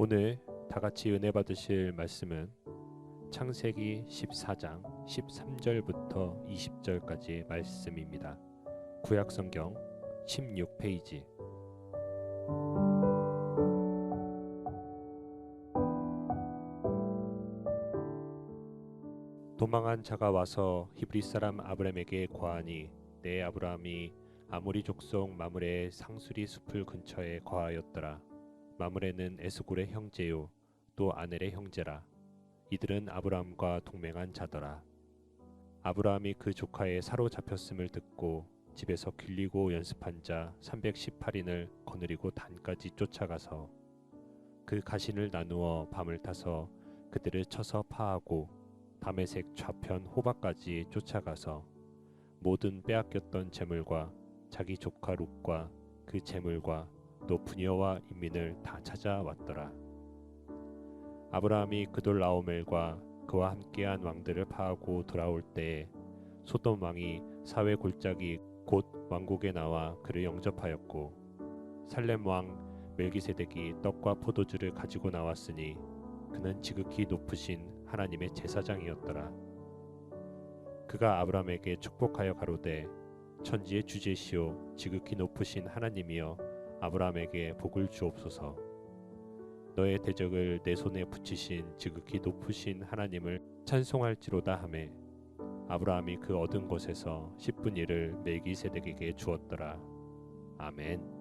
오늘 다 같이 은혜 받으실 말씀은 창세기 14장 13절부터 20절까지의 말씀입니다. 구약성경 16페이지. 도망한 자가 와서 히브리 사람 아브람에게 거하니 내 아브람이 아모리 족속 마므레의 상수리 숲을 근처에 거하였더라. 마므레는 에스골의 형제요 또 아넬의 형제라. 이들은 아브람과 동맹한 자더라. 아브람이 그 조카의 사로잡혔음을 듣고 집에서 길리고 연습한 자 318인을 거느리고 단까지 쫓아가서 그 가신을 나누어 밤을 타서 그들을 쳐서 파하고 다메섹 좌편 호바까지 쫓아가서 모든 빼앗겼던 재물과 자기 조카 롯과 그 재물과 또 부녀와 인민을 다 찾아왔더라. 아브라함이 그돌라오멜과 그와 함께한 왕들을 파하고 돌아올 때에 소돔 왕이 사회 골짜기 곧 왕국에 나와 그를 영접하였고 살렘 왕 멜기세덱이 떡과 포도주를 가지고 나왔으니 그는 지극히 높으신 하나님의 제사장이었더라. 그가 아브라함에게 축복하여 가로되 천지의 주제시오 지극히 높으신 하나님이여 아브라함에게 복을 주옵소서. 너의 대적을 내 손에 붙이신 지극히 높으신 하나님을 찬송할지로다 하매 아브라함이 그 얻은 곳에서 10분 1을 멜기세덱에게 주었더라. 아멘.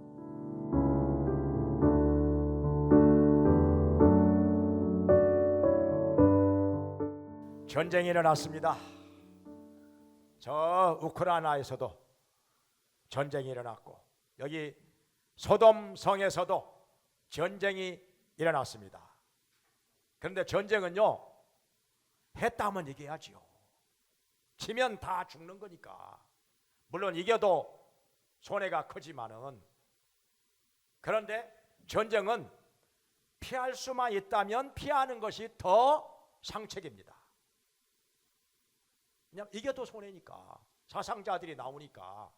전쟁이 일어났습니다. 저 우크라이나에서도 전쟁이 일어났고 여기 소돔 성에서도 전쟁이 일어났습니다. 그런데 전쟁은요, 했다면 이겨야지요. 지면 다 죽는 거니까. 물론 이겨도 손해가 크지만은, 그런데 전쟁은 피할 수만 있다면 피하는 것이 더 상책입니다. 그냥 이겨도 손해니까, 사상자들이 나오니까,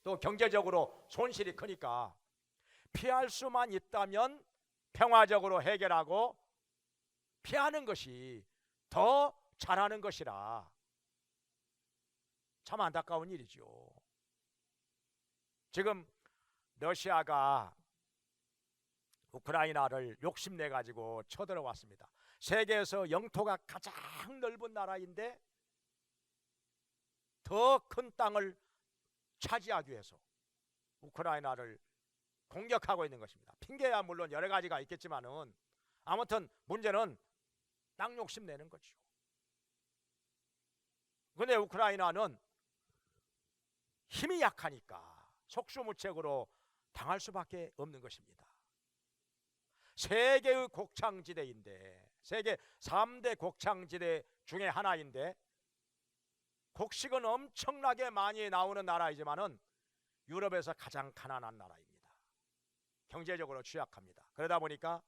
또 경제적으로 손실이 크니까 피할 수만 있다면 평화적으로 해결하고 피하는 것이 더 잘하는 것이라 참 안타까운 일이죠. 지금 러시아가 우크라이나를 욕심내 가지고 쳐들어왔습니다. 세계에서 영토가 가장 넓은 나라인데 더 큰 땅을 차지하기 위해서 우크라이나를 공격하고 있는 것입니다. 핑계야 물론 여러 가지가 있겠지만은 아무튼 문제는 땅 욕심 내는 거죠. 그런데 우크라이나는 힘이 약하니까 속수무책으로 당할 수밖에 없는 것입니다. 세계의 곡창지대인데, 세계 3대 곡창지대 중에 하나인데, 곡식은 엄청나게 많이 나오는 나라이지만은 유럽에서 가장 가난한 나라입니다. 경제적으로 취약합니다. 그러다 보니까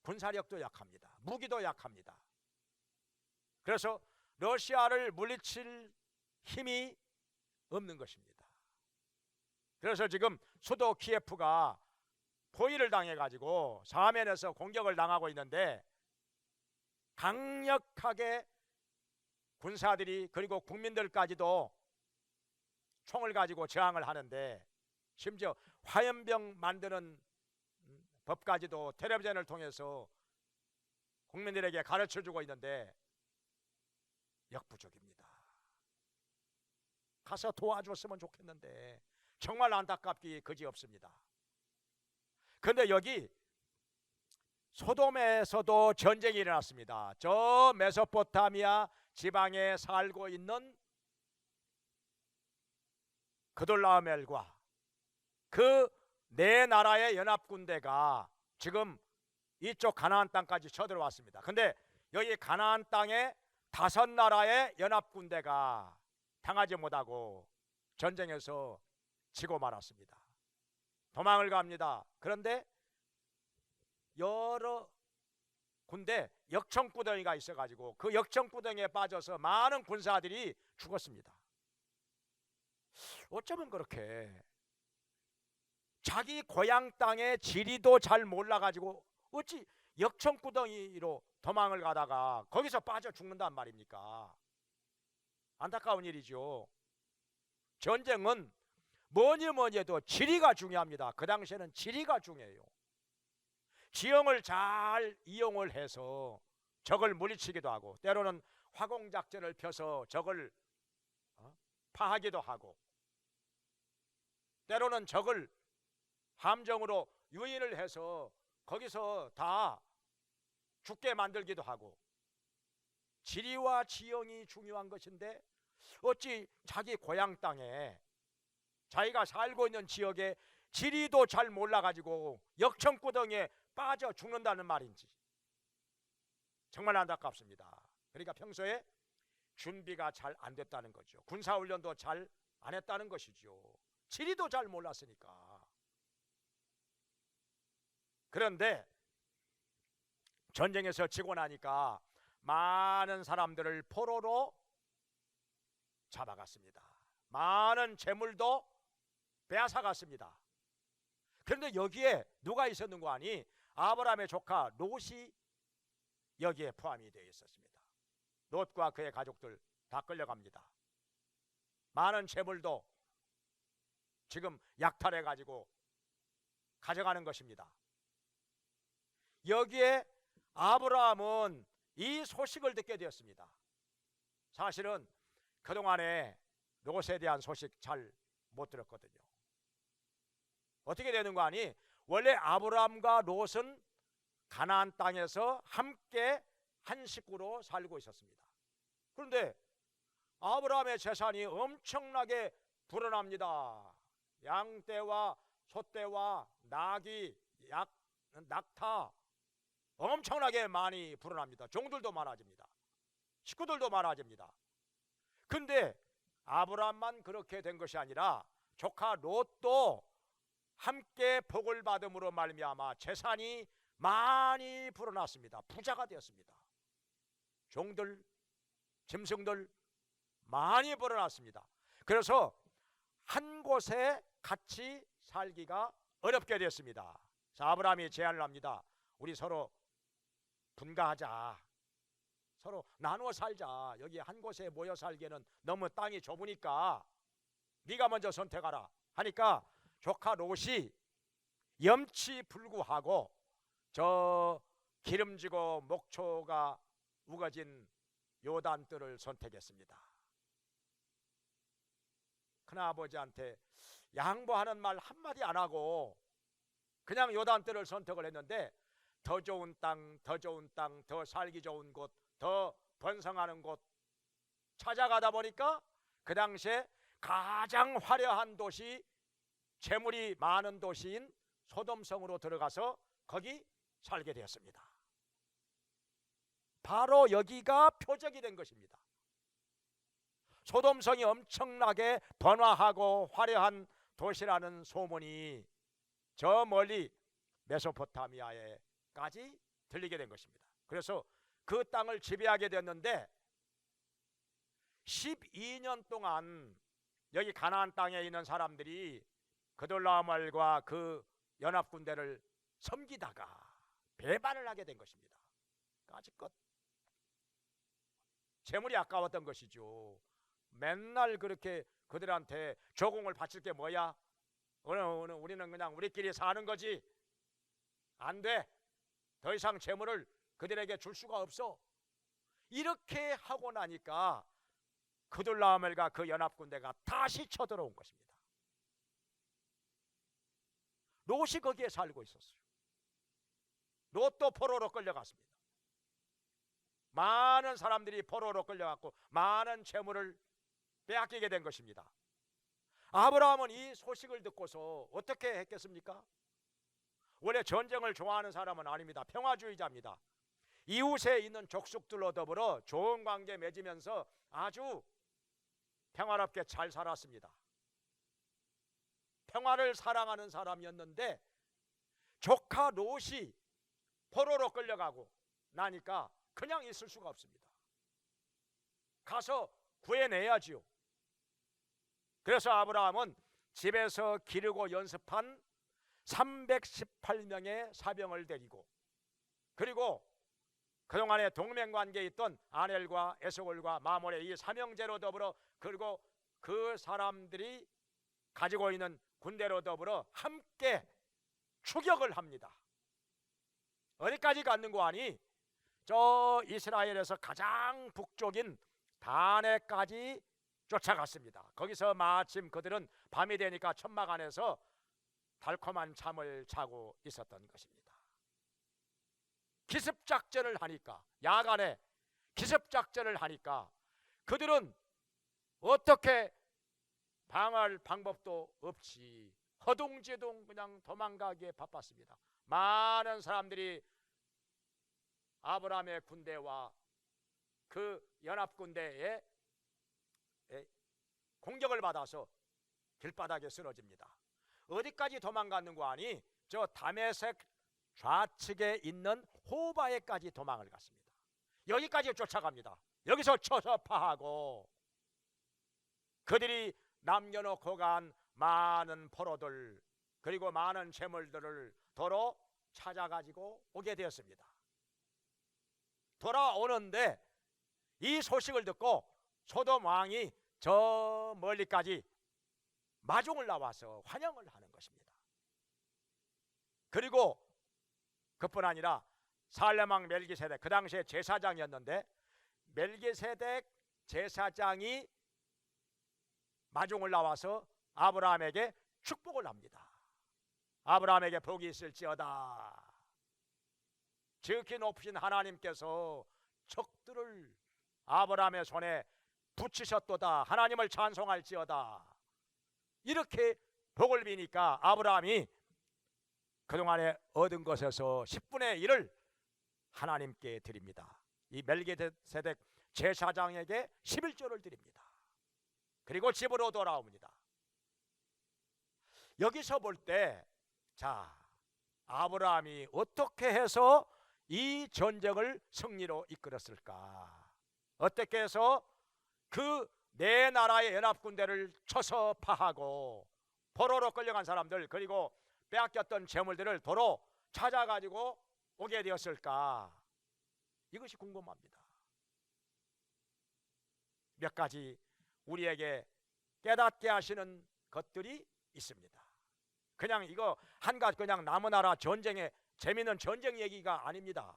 군사력도 약합니다. 무기도 약합니다. 그래서 러시아를 물리칠 힘이 없는 것입니다. 그래서 지금 수도 키예프가 포위를 당해가지고 사면에서 공격을 당하고 있는데, 강력하게 군사들이 그리고 국민들까지도 총을 가지고 저항을 하는데, 심지어 화염병 만드는 법까지도 텔레비전을 통해서 국민들에게 가르쳐주고 있는데 역부족입니다. 가서 도와줬으면 좋겠는데 정말 안타깝기 그지없습니다. 그런데 여기 소돔에서도 전쟁이 일어났습니다. 저 메소포타미아 지방에 살고 있는 그돌라오멜과 그 네 나라의 연합군대가 지금 이쪽 가나안 땅까지 쳐들어왔습니다. 근데 여기 가나안 땅에 5나라의 연합군대가 당하지 못하고 전쟁에서 지고 말았습니다. 도망을 갑니다. 그런데 여러 군데 역청구덩이가 있어가지고 그 역청구덩이에 빠져서 많은 군사들이 죽었습니다. 어쩌면 그렇게 자기 고향 땅의 지리도 잘 몰라가지고 어찌 역청구덩이로 도망을 가다가 거기서 빠져 죽는단 말입니까? 안타까운 일이죠. 전쟁은 뭐니 해도 지리가 중요합니다. 그 당시에는 지리가 중요해요. 지형을 잘 이용을 해서 적을 물리치기도 하고, 때로는 화공작전을 펴서 적을 파하기도 하고, 때로는 적을 함정으로 유인을 해서 거기서 다 죽게 만들기도 하고, 지리와 지형이 중요한 것인데 어찌 자기 고향 땅에, 자기가 살고 있는 지역에 지리도 잘 몰라가지고 역청구덩이에 빠져 죽는다는 말인지 정말 안타깝습니다. 그러니까 평소에 준비가 잘 안 됐다는 거죠. 군사훈련도 잘 안 했다는 것이죠. 지리도 잘 몰랐으니까. 그런데 전쟁에서 지고 나니까 많은 사람들을 포로로 잡아갔습니다. 많은 재물도 빼앗아갔습니다. 그런데 여기에 누가 있었는고 하니 아브라함의 조카 롯이 여기에 포함이 되어 있었습니다. 롯과 그의 가족들 다 끌려갑니다. 많은 재물도 지금 약탈해 가지고 가져가는 것입니다. 여기에 아브라함은 이 소식을 듣게 되었습니다. 사실은 그동안에 롯에 대한 소식 잘 못 들었거든요. 어떻게 되는 거 아니? 원래 아브라함과 롯은 가나안 땅에서 함께 한 식구로 살고 있었습니다. 그런데 아브라함의 재산이 엄청나게 불어납니다. 양떼와 소떼와 나귀, 낙타 엄청나게 많이 불어납니다. 종들도 많아집니다. 식구들도 많아집니다. 근데 아브라함만 그렇게 된 것이 아니라 조카 롯도 함께 복을 받음으로 말미암아 재산이 많이 불어났습니다. 부자가 되었습니다. 종들, 짐승들 많이 불어났습니다. 그래서 한 곳에 같이 살기가 어렵게 됐습니다. 자, 아브라함이 제안을 합니다. 우리 서로 분가하자. 서로 나누어 살자. 여기 한 곳에 모여 살기에는 너무 땅이 좁으니까 네가 먼저 선택하라 하니까 조카 롯이 염치불구하고 저 기름지고 목초가 우거진 요단뜰을 선택했습니다. 큰아버지한테 양보하는 말 한마디 안 하고 그냥 요단뜰을 선택을 했는데 더 좋은 땅, 더 좋은 땅, 더 살기 좋은 곳, 더 번성하는 곳 찾아가다 보니까 그 당시에 가장 화려한 도시, 재물이 많은 도시인 소돔성으로 들어가서 거기 살게 되었습니다. 바로 여기가 표적이 된 것입니다. 소돔성이 엄청나게 번화하고 화려한 도시라는 소문이 저 멀리 메소포타미아에까지 들리게 된 것입니다. 그래서 그 땅을 지배하게 됐는데 12년 동안 여기 가나안 땅에 있는 사람들이 그돌라오말과 그 연합군대를 섬기다가 배반을 하게 된 것입니다. 까짓것 재물이 아까웠던 것이죠. 맨날 그렇게 그들한테 조공을 바칠 게 뭐야? 우리는 그냥 우리끼리 사는 거지. 안 돼. 더 이상 재물을 그들에게 줄 수가 없어. 이렇게 하고 나니까 그돌라오멜과 그 연합군대가 다시 쳐들어온 것입니다. 롯이 거기에 살고 있었어요. 롯도 포로로 끌려갔습니다. 많은 사람들이 포로로 끌려갔고 많은 재물을 빼앗기게 된 것입니다. 아브라함은 이 소식을 듣고서 어떻게 했겠습니까? 원래 전쟁을 좋아하는 사람은 아닙니다. 평화주의자입니다. 이웃에 있는 족속들로 더불어 좋은 관계 맺으면서 아주 평화롭게 잘 살았습니다. 평화를 사랑하는 사람이었는데 조카 롯이 포로로 끌려가고 나니까 그냥 있을 수가 없습니다. 가서 구해내야지요. 그래서 아브라함은 집에서 기르고 연습한 318명의 사병을 데리고, 그리고 그동안에 동맹관계에 있던 아넬과 에스골과 마몰의 이 삼형제로 더불어, 그리고 그 사람들이 가지고 있는 군대로 더불어 함께 추격을 합니다. 어디까지 갔는고 하니 저 이스라엘에서 가장 북쪽인 다네까지 쫓아갔습니다. 거기서 마침 그들은 밤이 되니까 천막 안에서 달콤한 잠을 자고 있었던 것입니다. 기습작전을 하니까, 야간에 기습작전을 하니까 그들은 어떻게 방할 방법도 없이 허둥지둥 그냥 도망가기에 바빴습니다. 많은 사람들이 아브라함의 군대와 그 연합군대에 공격을 받아서 길바닥에 쓰러집니다. 어디까지 도망갔는고 하니 저 다메섹 좌측에 있는 호바에까지 도망을 갔습니다. 여기까지 쫓아갑니다. 여기서 쳐서 파하고 그들이 남겨놓고 간 많은 포로들, 그리고 많은 재물들을 도로 찾아가지고 오게 되었습니다. 돌아오는데 이 소식을 듣고 소돔 왕이 저 멀리까지 마중을 나와서 환영을 하는 것입니다. 그리고 그뿐 아니라 살렘 왕 멜기세덱, 그 당시에 제사장이었는데 멜기세덱 제사장이 마중을 나와서 아브라함에게 축복을 합니다. 아브라함에게 복이 있을지어다. 지극히 높으신 하나님께서 적들을 아브라함의 손에 붙이셨도다. 하나님을 찬송할지어다. 이렇게 복을 비니까 아브라함이 그동안에 얻은 것에서 10분의 1을 하나님께 드립니다. 이 멜기세덱 제사장에게 11조를 드립니다. 그리고 집으로 돌아옵니다. 여기서 볼 때, 자, 아브라함이 어떻게 해서 이 전쟁을 승리로 이끌었을까? 어떻게 해서 그 네 나라의 연합군대를 쳐서 파하고 포로로 끌려간 사람들, 그리고 빼앗겼던 재물들을 도로 찾아가지고 오게 되었을까? 이것이 궁금합니다. 몇 가지 우리에게 깨닫게 하시는 것들이 있습니다. 그냥 이거 한 가지 그냥 나무나라 전쟁의 재미있는 전쟁 얘기가 아닙니다.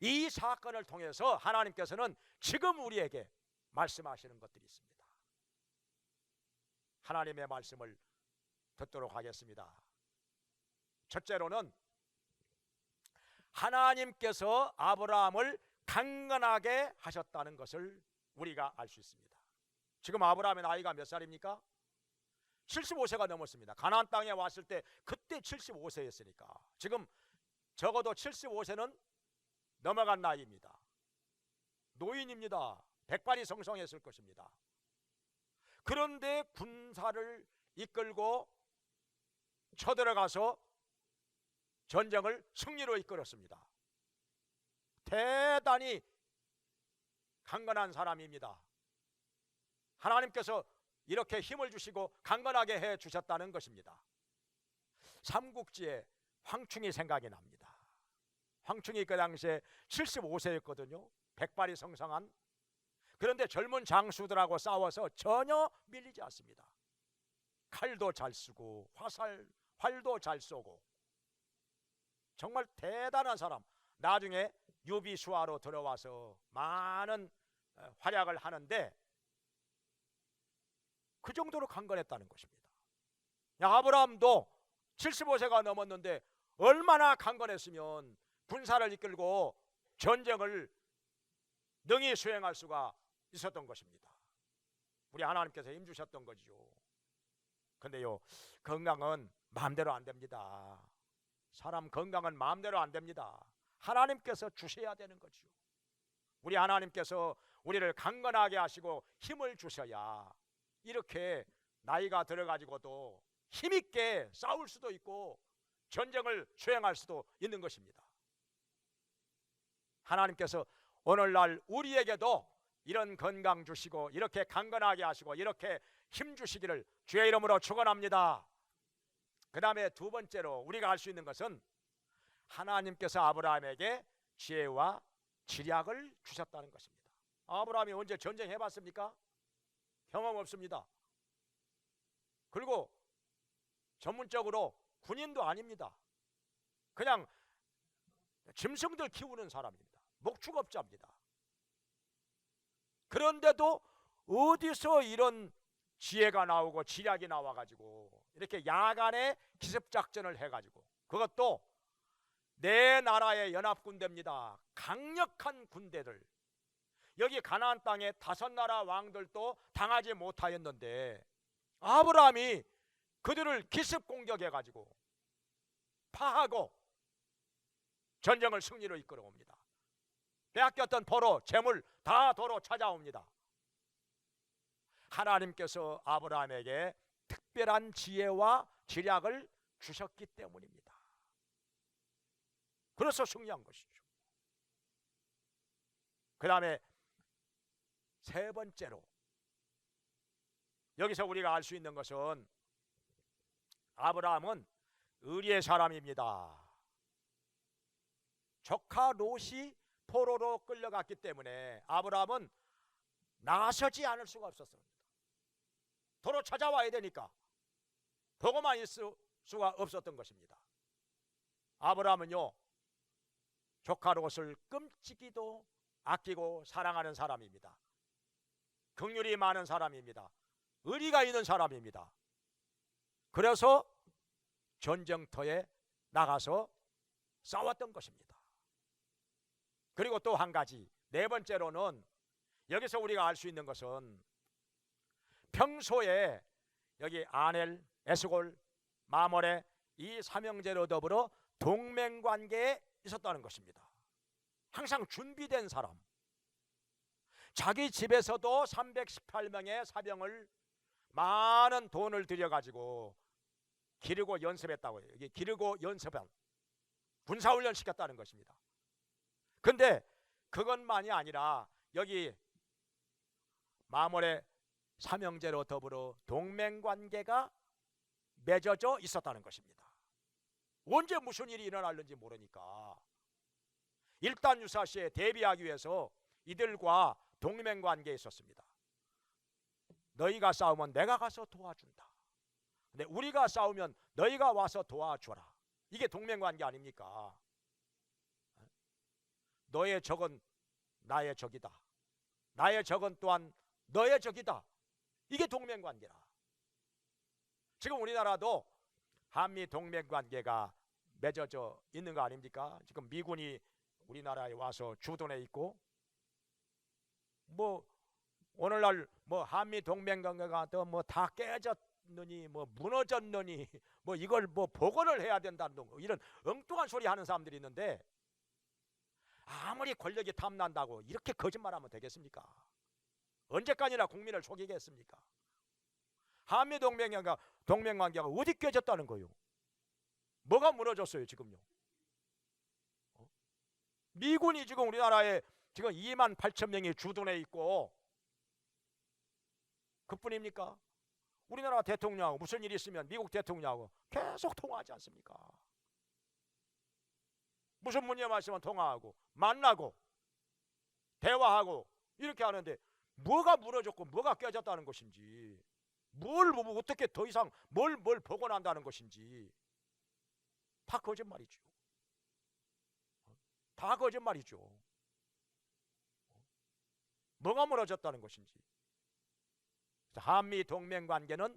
이 사건을 통해서 하나님께서는 지금 우리에게 말씀하시는 것들이 있습니다. 하나님의 말씀을 듣도록 하겠습니다. 첫째로는 하나님께서 아브라함을 강건하게 하셨다는 것을 우리가 알 수 있습니다. 지금 아브라함의 나이가 몇 살입니까? 75세가 넘었습니다. 가나안 땅에 왔을 때 그때 75세였으니까 지금 적어도 75세는 넘어간 나이입니다. 노인입니다. 백발이 성성했을 것입니다. 그런데 군사를 이끌고 쳐들어가서 전쟁을 승리로 이끌었습니다. 대단히 강건한 사람입니다. 하나님께서 이렇게 힘을 주시고 강건하게 해 주셨다는 것입니다. 삼국지에 황충이 생각이 납니다. 황충이 그 당시에 75세였거든요. 백발이 성성한. 그런데 젊은 장수들하고 싸워서 전혀 밀리지 않습니다. 칼도 잘 쓰고 활도 잘 쏘고 정말 대단한 사람. 나중에 유비수화로 들어와서 많은 활약을 하는데 그 정도로 강건했다는 것입니다. 아브라함도 75세가 넘었는데 얼마나 강건했으면 군사를 이끌고 전쟁을 능히 수행할 수가 있었던 것입니다. 우리 하나님께서 힘주셨던 거지요. 근데요, 건강은 마음대로 안 됩니다. 사람 건강은 마음대로 안 됩니다. 하나님께서 주셔야 되는 거지요. 우리 하나님께서 우리를 강건하게 하시고 힘을 주셔야 이렇게 나이가 들어가지고도 힘있게 싸울 수도 있고 전쟁을 수행할 수도 있는 것입니다. 하나님께서 오늘날 우리에게도 이런 건강 주시고 이렇게 강건하게 하시고 이렇게 힘 주시기를 주의 이름으로 축원합니다. 그 다음에 두 번째로 우리가 알 수 있는 것은 하나님께서 아브라함에게 지혜와 지략을 주셨다는 것입니다. 아브라함이 언제 전쟁해 봤습니까? 경험 없습니다. 그리고 전문적으로 군인도 아닙니다. 그냥 짐승들 키우는 사람입니다. 목축업자입니다. 그런데도 어디서 이런 지혜가 나오고 지략이 나와가지고 이렇게 야간에 기습작전을 해가지고, 그것도 내 나라의 연합군대입니다. 강력한 군대들. 여기 가나안 땅에 5나라 왕들도 당하지 못하였는데 아브라함이 그들을 기습 공격해가지고 파하고 전쟁을 승리로 이끌어옵니다. 빼앗겼던 포로, 재물 다 도로 찾아옵니다. 하나님께서 아브라함에게 특별한 지혜와 지략을 주셨기 때문입니다. 그래서 승리한 것이죠. 그 다음에 세 번째로 여기서 우리가 알 수 있는 것은 아브라함은 의리의 사람입니다. 조카 롯이 포로로 끌려갔기 때문에 아브라함은 나서지 않을 수가 없었습니다. 도로 찾아와야 되니까 보고만 있을 수가 없었던 것입니다. 아브라함은요, 조카 롯을 끔찍이도 아끼고 사랑하는 사람입니다. 긍휼이 많은 사람입니다. 의리가 있는 사람입니다. 그래서 전쟁터에 나가서 싸웠던 것입니다. 그리고 또 한 가지, 네 번째로는 여기서 우리가 알 수 있는 것은 평소에 여기 아넬, 에스골, 마몰에 이 삼형제로 더불어 동맹관계에 있었다는 것입니다. 항상 준비된 사람. 자기 집에서도 318명의 사병을 많은 돈을 들여가지고 기르고 연습했다고 해요. 이게 기르고 연습한 군사훈련 시켰다는 것입니다. 근데 그것만이 아니라 여기 마몰의 삼형제로 더불어 동맹관계가 맺어져 있었다는 것입니다. 언제 무슨 일이 일어날는지 모르니까 일단 유사시에 대비하기 위해서 이들과 동맹관계에 있었습니다. 너희가 싸우면 내가 가서 도와준다. 근데 우리가 싸우면 너희가 와서 도와줘라. 이게 동맹관계 아닙니까? 너의 적은 나의 적이다. 나의 적은 또한 너의 적이다. 이게 동맹관계라. 지금 우리나라도 한미 동맹관계가 맺어져 있는 거 아닙니까? 지금 미군이 우리나라에 와서 주둔해 있고, 뭐 오늘날 뭐 한미 동맹관계가 또 뭐 다 깨졌느니 뭐 무너졌느니 뭐 이걸 뭐 복원을 해야 된다는 이런 엉뚱한 소리 하는 사람들이 있는데, 아무리 권력이 탐난다고 이렇게 거짓말하면 되겠습니까? 언제까지나 국민을 속이겠습니까? 한미 동맹관계가 어디 깨졌다는 거요? 뭐가 무너졌어요 지금요? 미군이 지금 우리나라에 지금 2만 8천 명이 주둔해 있고, 그뿐입니까? 우리나라 대통령하고 무슨 일이 있으면 미국 대통령하고 계속 통화하지 않습니까? 무슨 문제 말씀은 통화하고 만나고 대화하고 이렇게 하는데, 뭐가 무너졌고 뭐가 깨졌다는 것인지, 뭘 어떻게 더 이상 뭘 복원한다는 것인지 다 거짓말이죠. 다 거짓말이죠. 뭐가 무너졌다는 것인지. 한미 동맹관계는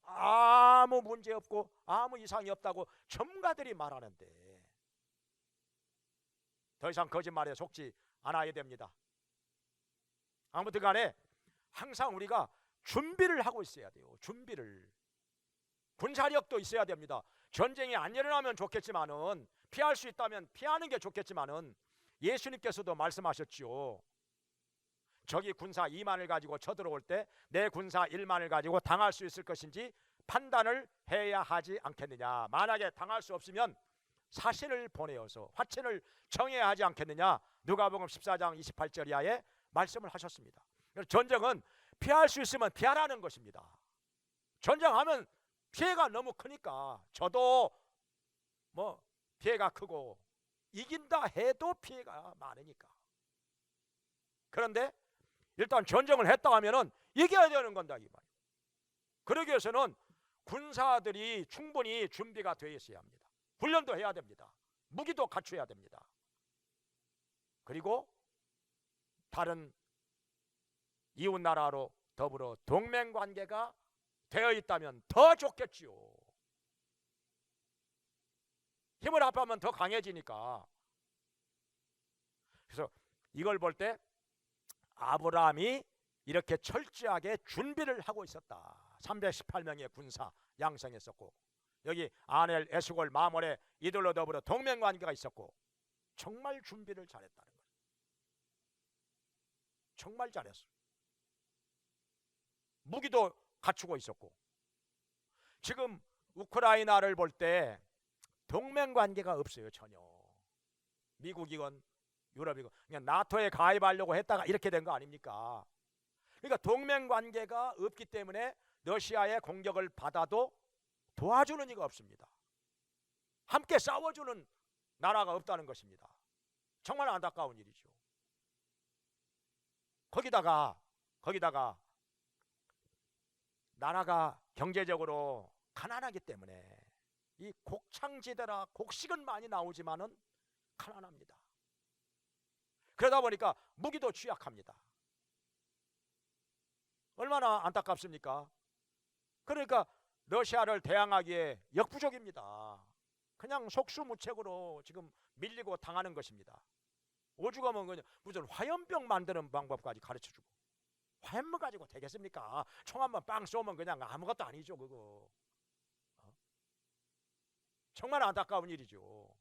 아무 문제 없고 아무 이상이 없다고 전문가들이 말하는데 더 이상 거짓말에 속지 않아야 됩니다. 아무튼 간에 항상 우리가 준비를 하고 있어야 돼요. 준비를. 군사력도 있어야 됩니다. 전쟁이 안 일어나면 좋겠지만은, 피할 수 있다면 피하는 게 좋겠지만은, 예수님께서도 말씀하셨지요. 적이 군사 2만을 가지고 쳐들어올 때 내 군사 1만을 가지고 당할 수 있을 것인지 판단을 해야 하지 않겠느냐. 만약에 당할 수 없으면 사신을 보내어서 화친을 청해야 하지 않겠느냐. 누가복음 14장 28절 이하에 말씀을 하셨습니다. 전쟁은 피할 수 있으면 피하라는 것입니다. 전쟁하면 피해가 너무 크니까 저도 뭐 피해가 크고 이긴다 해도 피해가 많으니까. 그런데 일단 전쟁을 했다 하면은 이겨야 되는 건다 이 말이에요. 그러기 위해서는 군사들이 충분히 준비가 되어 있어야 합니다. 훈련도 해야 됩니다. 무기도 갖춰야 됩니다. 그리고 다른 이웃 나라로 더불어 동맹 관계가 되어 있다면 더 좋겠지요. 힘을 합하면 더 강해지니까. 그래서 이걸 볼 때 아브라함이 이렇게 철저하게 준비를 하고 있었다. 318명의 군사 양성했었고, 여기 아넬, 에스골, 마몰에 이들로 더불어 동맹 관계가 있었고, 정말 준비를 잘했다는 거예요. 정말 잘했어요. 무기도 갖추고 있었고. 지금 우크라이나를 볼 때 동맹 관계가 없어요. 전혀. 미국이건 유럽이건 그냥 나토에 가입하려고 했다가 이렇게 된 거 아닙니까? 그러니까 동맹 관계가 없기 때문에 러시아의 공격을 받아도 도와주는 이가 없습니다. 함께 싸워주는 나라가 없다는 것입니다. 정말 안타까운 일이죠. 거기다가 나라가 경제적으로 가난하기 때문에 이 곡창지대라 곡식은 많이 나오지만은 가난합니다. 그러다 보니까 무기도 취약합니다. 얼마나 안타깝습니까? 그러니까 러시아를 대항하기에 역부족입니다. 그냥 속수무책으로 지금 밀리고 당하는 것입니다. 오죽하면 그냥 무슨 화염병 만드는 방법까지 가르쳐주고, 화염병 가지고 되겠습니까? 총 한번 빵 쏘면 그냥 아무것도 아니죠 그거. 정말 안타까운 일이죠.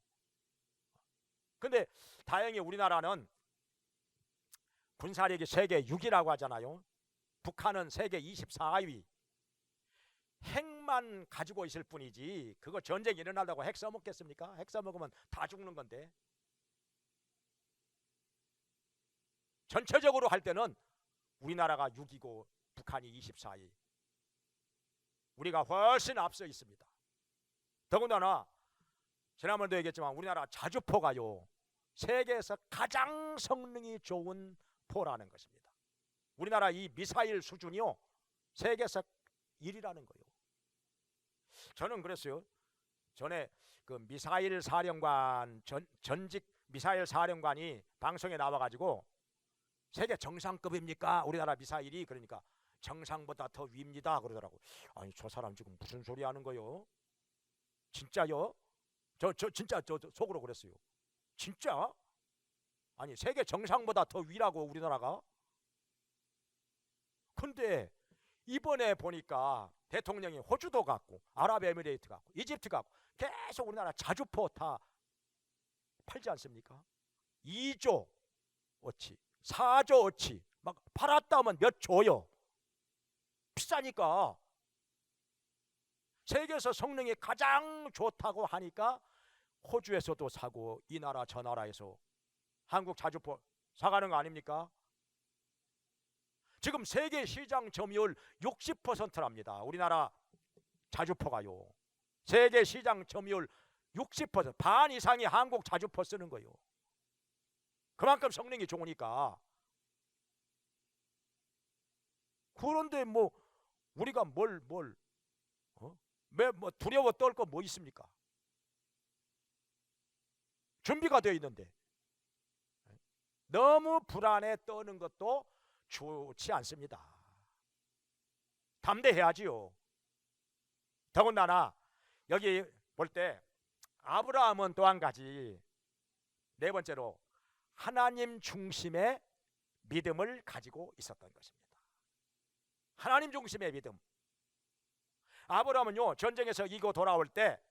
근데 다행히 우리나라는 군사력이 세계 6위라고 하잖아요. 북한은 세계 24위. 핵만 가지고 있을 뿐이지 그거 전쟁이 일어나다고 핵 써먹겠습니까? 핵 써먹으면 다 죽는 건데. 전체적으로 할 때는 우리나라가 6위고 북한이 24위. 우리가 훨씬 앞서 있습니다. 더군다나 지난번도 얘기했지만 우리나라 자주포가요 세계에서 가장 성능이 좋은 포라는 것입니다. 우리나라 이 미사일 수준이요 세계에서 1위라는 거예요. 저는 그랬어요. 전에 그 미사일 사령관 전직 미사일 사령관이 방송에 나와가지고 세계 정상급입니까? 우리나라 미사일이. 그러니까 정상보다 더 위입니다 그러더라고. 아니 저 사람 지금 무슨 소리 하는 거요? 진짜요? 저 진짜 저 속으로 그랬어요. 진짜? 아니 세계 정상보다 더 위라고 우리나라가? 근데 이번에 보니까 대통령이 호주도 갔고 아랍에미레이트 갔고 이집트 갔고 계속 우리나라 자주포 다 팔지 않습니까? 2조 어치 4조 어치 막 팔았다 하면 몇 조요? 비싸니까. 세계에서 성능이 가장 좋다고 하니까 호주에서도 사고 이 나라 저 나라에서 한국 자주포 사가는 거 아닙니까? 지금 세계 시장 점유율 60%랍니다. 우리나라 자주포가요. 세계 시장 점유율 60%, 반 이상이 한국 자주포 쓰는 거예요. 그만큼 성능이 좋으니까. 그런데 뭐 우리가 뭐 두려워 떨 거 뭐 있습니까? 준비가 되어 있는데 너무 불안해 떠는 것도 좋지 않습니다. 담대해야지요. 더군다나 여기 볼 때 아브라함은 또 한 가지, 네 번째로 하나님 중심의 믿음을 가지고 있었던 것입니다. 하나님 중심의 믿음. 아브라함은요 전쟁에서 이기고 돌아올 때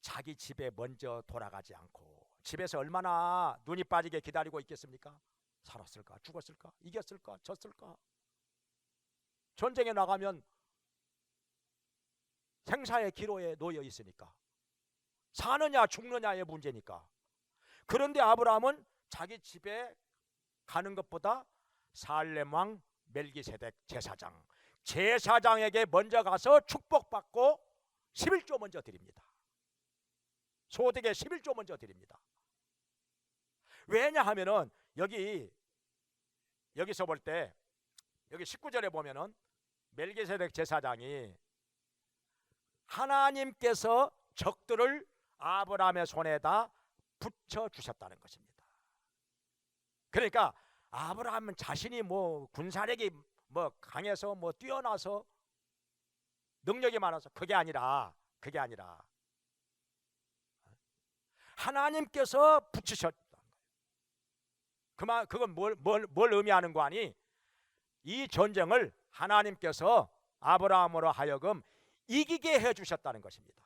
자기 집에 먼저 돌아가지 않고 집에서 얼마나 눈이 빠지게 기다리고 있겠습니까? 살았을까? 죽었을까? 이겼을까? 졌을까? 전쟁에 나가면 생사의 기로에 놓여 있으니까 사느냐 죽느냐의 문제니까. 그런데 아브라함은 자기 집에 가는 것보다 살렘 왕 멜기세덱 제사장 제사장에게 먼저 가서 축복받고 11조 먼저 드립니다. 소득의 11조 먼저 드립니다. 왜냐하면은 여기서 볼 때 여기 19절에 보면은 멜기세덱 제사장이 하나님께서 적들을 아브라함의 손에다 붙여 주셨다는 것입니다. 그러니까 아브라함은 자신이 뭐 군사력이 뭐 강해서 뭐 뛰어나서 능력이 많아서 그게 아니라 하나님께서 붙이셨다. 그건 뭘 의미하는 거 아니? 이 전쟁을 하나님께서 아브라함으로 하여금 이기게 해주셨다는 것입니다.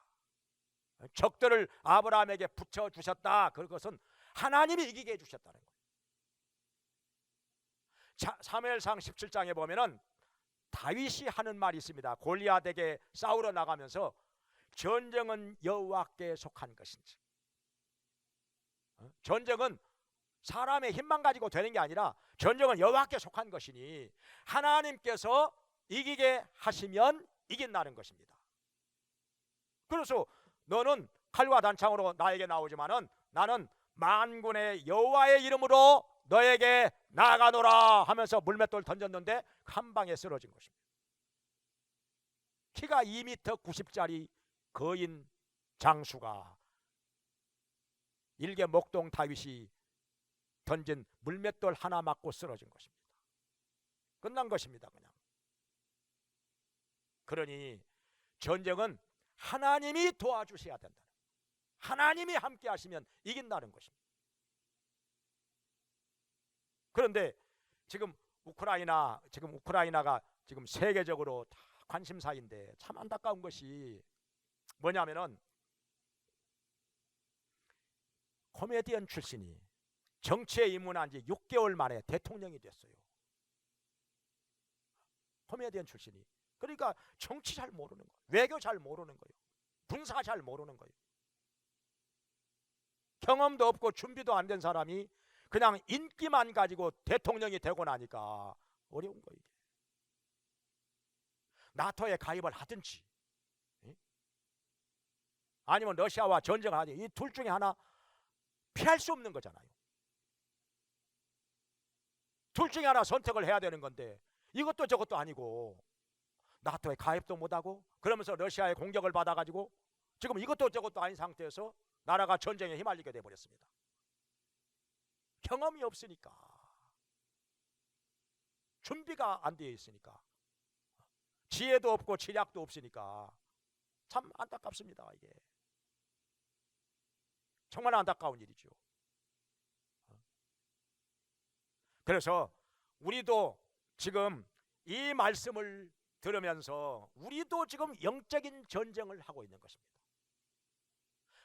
적들을 아브라함에게 붙여주셨다. 그것은 하나님이 이기게 해주셨다는 거예요. 사무엘상 17장에 보면은 다윗이 하는 말이 있습니다. 골리앗에게 싸우러 나가면서 전쟁은 여호와께 속한 것인지, 전쟁은 사람의 힘만 가지고 되는 게 아니라 전쟁은 여호와께 속한 것이니 하나님께서 이기게 하시면 이긴다는 것입니다. 그래서 너는 칼과 단창으로 나에게 나오지만은 나는 만군의 여호와의 이름으로 너에게 나아가노라 하면서 물맷돌 던졌는데 한 방에 쓰러진 것입니다. 키가 2m 90짜리 거인 장수가 일개 목동 다윗이 던진 물맷돌 하나 맞고 쓰러진 것입니다. 끝난 것입니다. 그냥. 그러니 전쟁은 하나님이 도와주셔야 된다. 하나님이 함께 하시면 이긴다는 것입니다. 그런데 지금 우크라이나가 지금 세계적으로 다 관심사인데 참 안타까운 것이 뭐냐면은 코미디언 출신이 정치에 입문한 지 6개월 만에 대통령이 됐어요. 코미디언 출신이. 그러니까 정치 잘 모르는 거예요. 외교 잘 모르는 거예요. 군사 잘 모르는 거예요. 경험도 없고 준비도 안 된 사람이 그냥 인기만 가지고 대통령이 되고 나니까 어려운 거예요. 나토에 가입을 하든지 아니면 러시아와 전쟁을 하든지 이 둘 중에 하나 피할 수 없는 거잖아요. 둘 중에 하나 선택을 해야 되는 건데 이것도 저것도 아니고 나토에 가입도 못하고 그러면서 러시아의 공격을 받아가지고 지금 이것도 저것도 아닌 상태에서 나라가 전쟁에 휘말리게 돼버렸습니다. 경험이 없으니까, 준비가 안 되어 있으니까, 지혜도 없고 지략도 없으니까 참 안타깝습니다. 이게 정말 안타까운 일이죠. 그래서 우리도 지금 이 말씀을 들으면서 우리도 지금 영적인 전쟁을 하고 있는 것입니다.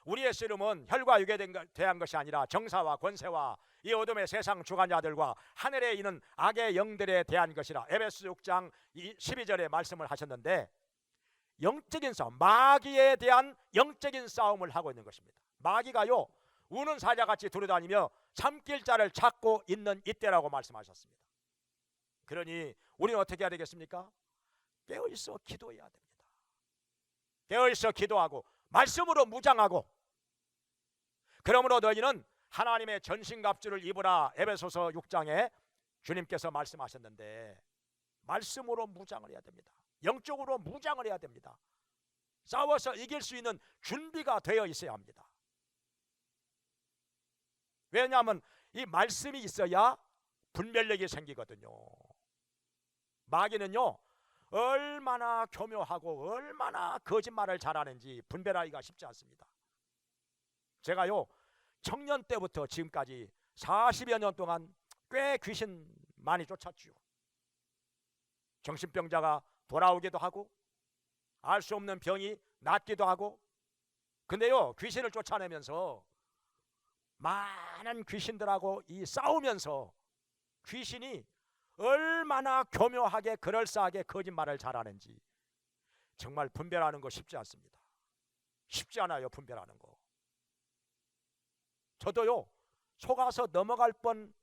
우리의 씨름은 혈과 육에 대한 것이 아니라 정사와 권세와 이 어둠의 세상 주관자들과 하늘에 있는 악의 영들에 대한 것이라 에베소 6장 12절에 말씀을 하셨는데, 영적인 싸움, 마귀에 대한 영적인 싸움을 하고 있는 것입니다. 마귀가요 우는 사자같이 두루다니며 삼킬 자를 찾고 있는 이때라고 말씀하셨습니다. 그러니 우리는 어떻게 해야 되겠습니까? 깨어있어 기도해야 됩니다. 깨어있어 기도하고 말씀으로 무장하고, 그러므로 너희는 하나님의 전신갑주를 입으라 에베소서 6장에 주님께서 말씀하셨는데 말씀으로 무장을 해야 됩니다. 영적으로 무장을 해야 됩니다. 싸워서 이길 수 있는 준비가 되어 있어야 합니다. 왜냐하면 이 말씀이 있어야 분별력이 생기거든요. 마귀는요 얼마나 교묘하고 얼마나 거짓말을 잘하는지 분별하기가 쉽지 않습니다. 제가요 청년 때부터 지금까지 40여 년 동안 꽤 귀신 많이 쫓았죠. 정신병자가 돌아오기도 하고 알 수 없는 병이 낫기도 하고. 근데요 귀신을 쫓아내면서 많은 귀신들하고 이 싸우면서 귀신이 얼마나 교묘하게 그럴싸하게 거짓말을 잘하는지 정말 분별하는 거 쉽지 않습니다. 쉽지 않아요 분별하는 거. 저도요 속아서 넘어갈 뻔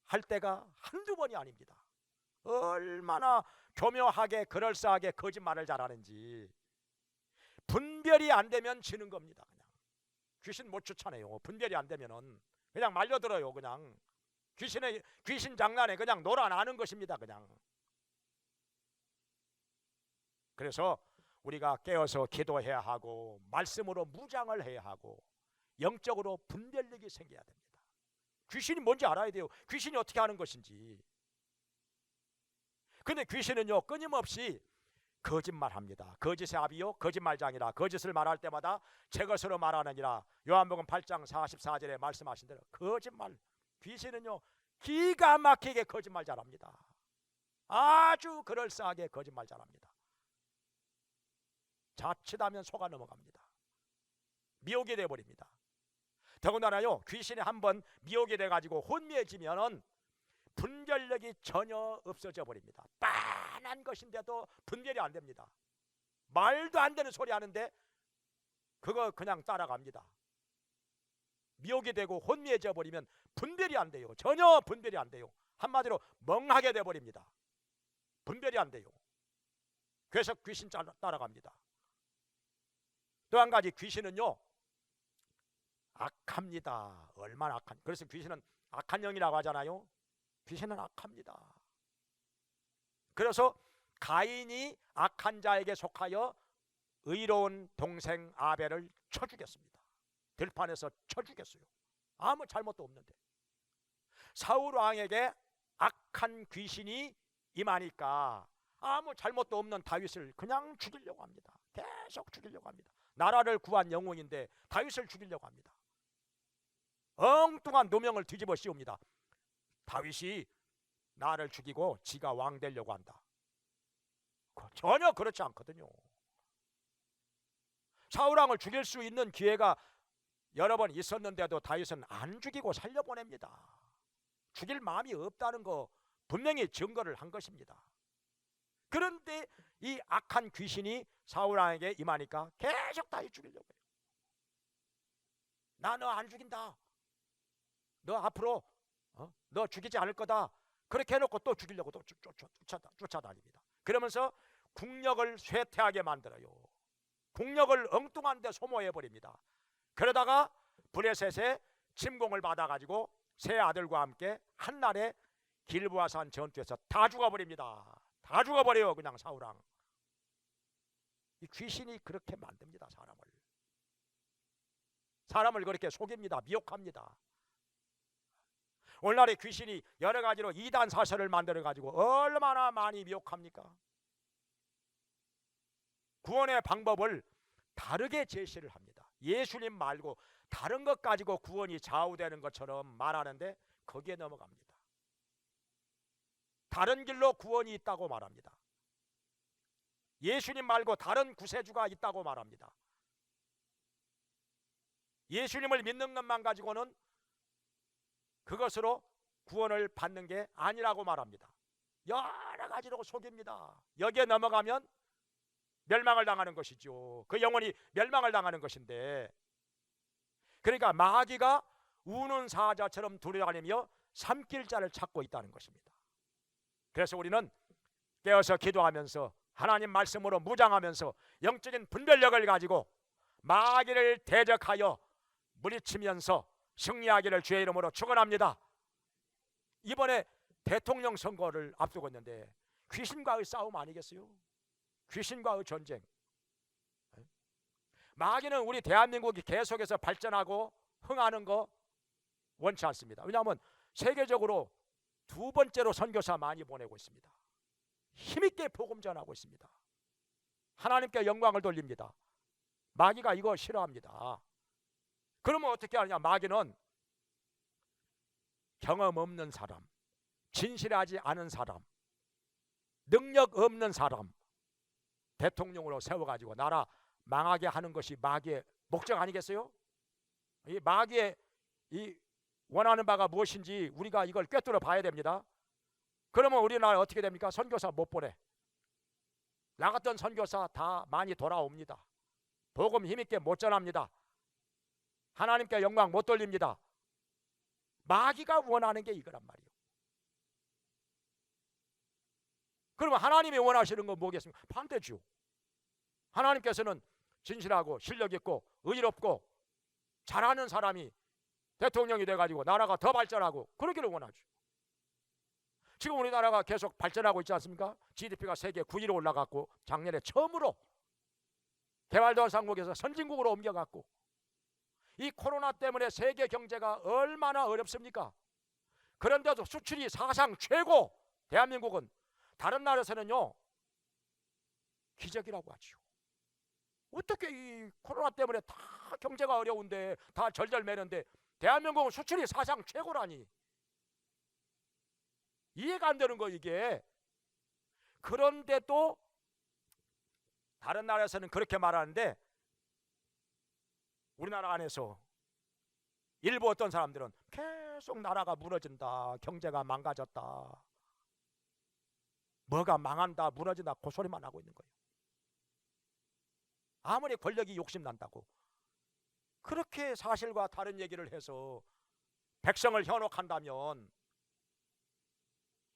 할 때가 한두 번이 아닙니다. 얼마나 교묘하게 그럴싸하게 거짓말을 잘하는지. 분별이 안 되면 지는 겁니다. 그냥 귀신 못 쫓아내요. 분별이 안 되면은 그냥 말려들어요. 그냥 귀신 장난에 그냥 놀아나는 것입니다. 그냥. 그래서 우리가 깨어서 기도해야 하고 말씀으로 무장을 해야 하고 영적으로 분별력이 생겨야 됩니다. 귀신이 뭔지 알아야 돼요. 귀신이 어떻게 하는 것인지. 근데 귀신은요 끊임없이 거짓말합니다. 거짓의 아비요 거짓말장이라. 거짓을 말할 때마다 제 것으로 말하느니라. 요한복음 8장 44절에 말씀하신 대로 거짓말. 귀신은요 기가 막히게 거짓말 잘합니다. 아주 그럴싸하게 거짓말 잘합니다. 자칫하면 속아 넘어갑니다. 미혹이 되어버립니다. 더군다나요 귀신이 한번 미혹이 돼가지고 혼미해지면은 분별력이 전혀 없어져 버립니다. 빤한 것인데도 분별이 안 됩니다. 말도 안 되는 소리 하는데 그거 그냥 따라갑니다. 미혹이 되고 혼미해져 버리면 분별이 안 돼요. 전혀 분별이 안 돼요. 한마디로 멍하게 돼 버립니다. 분별이 안 돼요. 그래서 귀신 따라갑니다. 또 한 가지 귀신은요 악합니다. 얼마나 악한. 그래서 귀신은 악한 영이라고 하잖아요. 귀신은 악합니다. 그래서 가인이 악한 자에게 속하여 의로운 동생 아벨을 쳐 죽였습니다. 들판에서 쳐 죽였어요. 아무 잘못도 없는데. 사울 왕에게 악한 귀신이 임하니까 아무 잘못도 없는 다윗을 그냥 죽이려고 합니다. 계속 죽이려고 합니다. 나라를 구한 영웅인데 다윗을 죽이려고 합니다. 엉뚱한 노명을 뒤집어 씌웁니다. 다윗이 나를 죽이고 지가 왕 되려고 한다. 전혀 그렇지 않거든요. 사울왕을 죽일 수 있는 기회가 여러 번 있었는데도 다윗은 안 죽이고 살려보냅니다. 죽일 마음이 없다는 거 분명히 증거를 한 것입니다. 그런데 이 악한 귀신이 사울왕에게 임하니까 계속 다윗 죽이려고 해요. 나 너 안 죽인다. 너 앞으로 너 죽이지 않을 거다. 그렇게 해놓고 또 죽이려고 또 쫓아다닙니다. 그러면서 국력을 쇠퇴하게 만들어요. 국력을 엉뚱한 데 소모해버립니다. 그러다가 브레셋에 침공을 받아가지고 세 아들과 함께 한날에 길보아산 전투에서 다 죽어버립니다. 다 죽어버려요. 그냥 사울왕. 이 귀신이 그렇게 만듭니다. 사람을 그렇게 속입니다. 미혹합니다. 오늘날의 귀신이 여러 가지로 이단 사설을 만들어가지고 얼마나 많이 미혹합니까? 구원의 방법을 다르게 제시를 합니다. 예수님 말고 다른 것 가지고 구원이 좌우되는 것처럼 말하는데 거기에 넘어갑니다. 다른 길로 구원이 있다고 말합니다. 예수님 말고 다른 구세주가 있다고 말합니다. 예수님을 믿는 것만 가지고는 그것으로 구원을 받는 게 아니라고 말합니다. 여러 가지로 속입니다. 여기에 넘어가면 멸망을 당하는 것이죠. 그 영혼이 멸망을 당하는 것인데, 그러니까 마귀가 우는 사자처럼 두려다니며 삼킬 자를 찾고 있다는 것입니다. 그래서 우리는 깨어서 기도하면서 하나님 말씀으로 무장하면서 영적인 분별력을 가지고 마귀를 대적하여 물리치면서 승리하기를 주의 이름으로 축원합니다. 이번에 대통령 선거를 앞두고 있는데 귀신과의 싸움 아니겠어요? 귀신과의 전쟁. 마귀는 우리 대한민국이 계속해서 발전하고 흥하는 거 원치 않습니다. 왜냐하면 세계적으로 두 번째로 선교사 많이 보내고 있습니다. 힘있게 복음 전하고 있습니다. 하나님께 영광을 돌립니다. 마귀가 이거 싫어합니다. 그러면 어떻게 하느냐? 마귀는 경험 없는 사람, 진실하지 않은 사람, 능력 없는 사람 대통령으로 세워가지고 나라 망하게 하는 것이 마귀의 목적 아니겠어요? 이 마귀의 이 원하는 바가 무엇인지 우리가 이걸 꿰뚫어 봐야 됩니다. 그러면 우리나라 어떻게 됩니까? 선교사 못 보내. 나갔던 선교사 다 많이 돌아옵니다. 복음 힘있게 못 전합니다. 하나님께 영광 못 돌립니다. 마귀가 원하는 게 이거란 말이에요. 그러면 하나님이 원하시는 건 뭐겠습니까? 반대죠. 하나님께서는 진실하고 실력 있고 의롭고 잘하는 사람이 대통령이 돼가지고 나라가 더 발전하고 그러기를 원하죠. 지금 우리나라가 계속 발전하고 있지 않습니까? GDP가 세계 9위로 올라갔고 작년에 처음으로 개발도상국에서 선진국으로 옮겨갔고, 이 코로나 때문에 세계 경제가 얼마나 어렵습니까? 그런데도 수출이 사상 최고. 대한민국은 다른 나라에서는요 기적이라고 하죠. 어떻게 이 코로나 때문에 다 경제가 어려운데 다 절절매는데 대한민국은 수출이 사상 최고라니. 이해가 안 되는 거 이게. 그런데도 다른 나라에서는 그렇게 말하는데 우리나라 안에서 일부 어떤 사람들은 계속 나라가 무너진다, 경제가 망가졌다, 뭐가 망한다, 무너진다 그 소리만 하고 있는 거예요. 아무리 권력이 욕심난다고 그렇게 사실과 다른 얘기를 해서 백성을 현혹한다면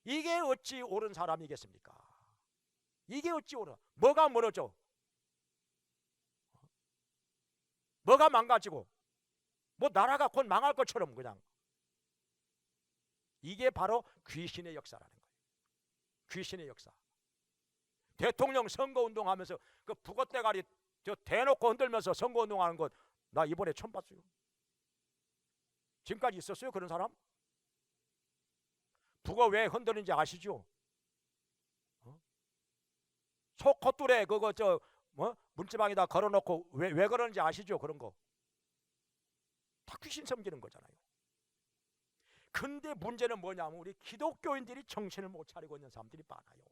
이게 어찌 옳은 사람이겠습니까? 이게 어찌 옳은, 뭐가 무너져? 뭐가 망가지고 뭐 나라가 곧 망할 것처럼 그냥. 이게 바로 귀신의 역사라는 거예요. 귀신의 역사. 대통령 선거운동하면서 그 북어대가리 저 대놓고 흔들면서 선거운동하는 것 나 이번에 처음 봤어요. 지금까지 있었어요 그런 사람? 북어 왜 흔드는지 아시죠? 소 콧줄에 그거 저 문지방에다 걸어놓고 왜 그러는지 아시죠? 그런 거 다 귀신 섬기는 거잖아요. 근데 문제는 뭐냐면 우리 기독교인들이 정신을 못 차리고 있는 사람들이 많아요.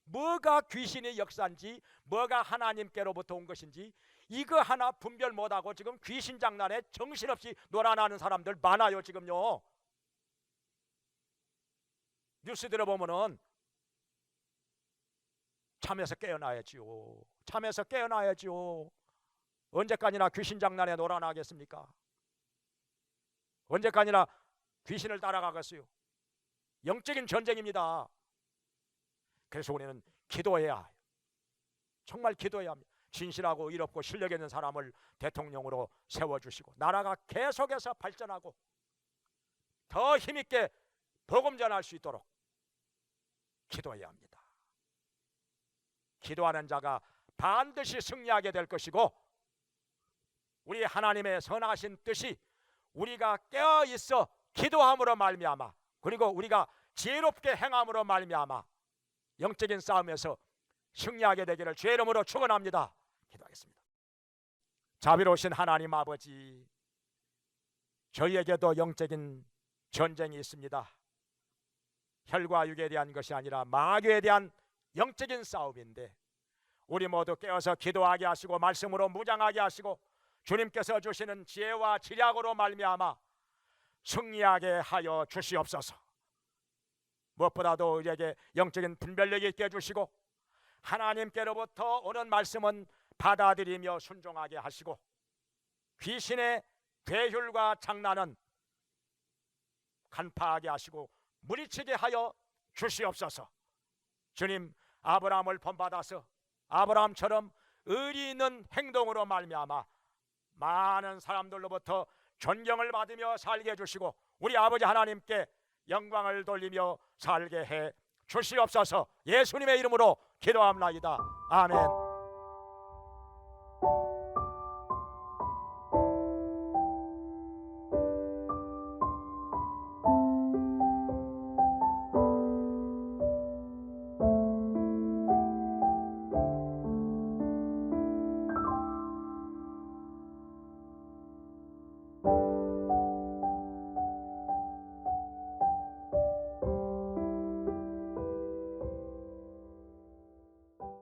뭐가 귀신의 역사인지 뭐가 하나님께로부터 온 것인지 이거 하나 분별 못하고 지금 귀신 장난에 정신없이 놀아나는 사람들 많아요 지금요. 뉴스 들어보면은 잠에서 깨어나야지요. 잠에서 깨어나야지요. 언제까지나 귀신 장난에 놀아나겠습니까? 언제까지나 귀신을 따라가겠어요? 영적인 전쟁입니다. 그래서 우리는 기도해야 해요. 정말 기도해야 합니다. 진실하고 의롭고 실력 있는 사람을 대통령으로 세워주시고 나라가 계속해서 발전하고 더 힘있게 복음 전할 수 있도록 기도해야 합니다. 기도하는 자가 반드시 승리하게 될 것이고 우리 하나님의 선하신 뜻이 우리가 깨어있어 기도함으로 말미암아 그리고 우리가 지혜롭게 행함으로 말미암아 영적인 싸움에서 승리하게 되기를 주의 이름으로 축원합니다. 기도하겠습니다. 자비로우신 하나님 아버지, 저희에게도 영적인 전쟁이 있습니다. 혈과 육에 대한 것이 아니라 마귀에 대한 영적인 싸움인데 우리 모두 깨어서 기도하게 하시고 말씀으로 무장하게 하시고 주님께서 주시는 지혜와 지략으로 말미암아 승리하게 하여 주시옵소서. 무엇보다도 우리에게 영적인 분별력이 있게 해주시고 하나님께로부터 오는 말씀은 받아들이며 순종하게 하시고 귀신의 괴율과 장난은 간파하게 하시고 물리치게 하여 주시옵소서. 주님, 아브라함을 본받아서 아브라함처럼 의리 있는 행동으로 말미암아 많은 사람들로부터 존경을 받으며 살게 해주시고 우리 아버지 하나님께 영광을 돌리며 살게 해 주시옵소서. 예수님의 이름으로 기도합나이다. 아멘.